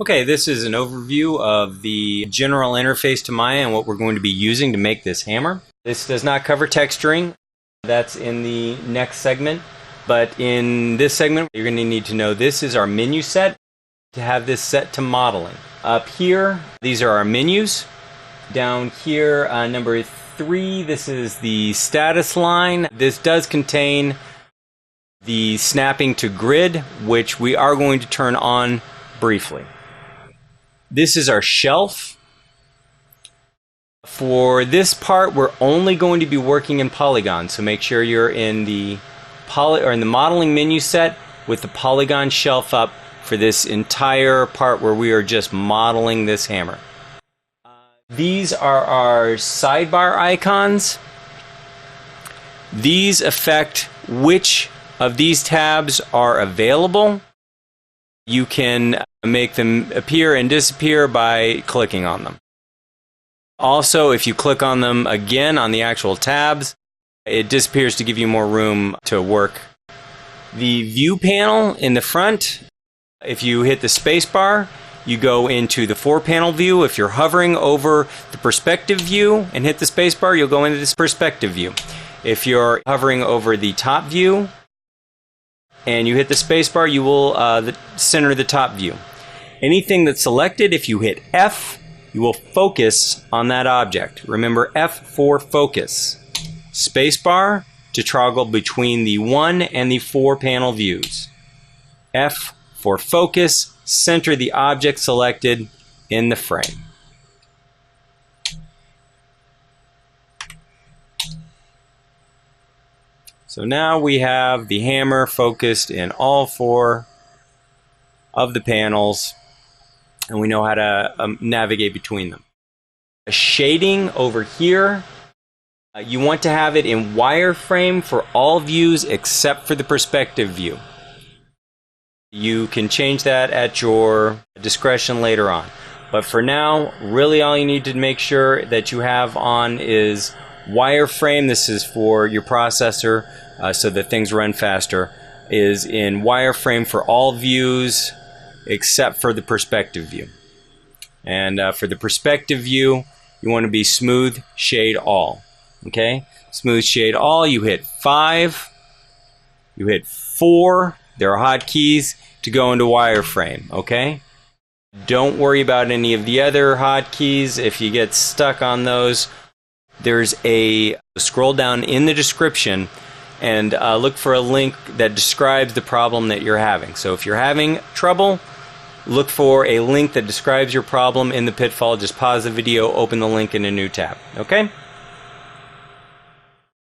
Okay, this is an overview of the general interface to Maya and what we're going to be using to make this hammer. This does not cover texturing. That's in the next segment. But in this segment, you're going to need to know this is our menu set to have this set to modeling. Up here, these are our menus. Down here, number 3, this is the status line. This does contain the snapping to grid, which we are going to turn on briefly. This is our shelf. For this part, we're only going to be working in polygon, so make sure you're in the modeling menu set with the polygon shelf up for this entire part where we are just modeling this hammer. These are our sidebar icons. These affect which of these tabs are available. You can make them appear and disappear by clicking on them. Also, if you click on them again on the actual tabs, it disappears to give you more room to work. The view panel in the front, if you hit the space bar, you go into the 4-panel view. If you're hovering over the perspective view and hit the space bar, you'll go into this perspective view. If you're hovering over the top view and you hit the space bar, you will center the top view. Anything that's selected, if you hit F, you will focus on that object. Remember F for focus. Space bar to toggle between the 1 and the 4-panel views. F for focus, center the object selected in the frame. So now we have the hammer focused in all 4 of the panels, and we know how to navigate between them. A shading over here, you want to have it in wireframe for all views except for the perspective view. You can change that at your discretion later on. But for now, really all you need to make sure that you have on is wireframe. This is for your processor so that things run faster. Is in wireframe for all views except for the perspective view. And for the perspective view, you want to be smooth shade all. Okay? Smooth shade all, you hit 5, you hit 4, there are hotkeys to go into wireframe, okay? Don't worry about any of the other hotkeys. If you get stuck on those, there's a scroll down in the description and look for a link that describes the problem that you're having. So if you're having trouble, look for a link that describes your problem in the pitfall. Just pause the video, open the link in a new tab, okay?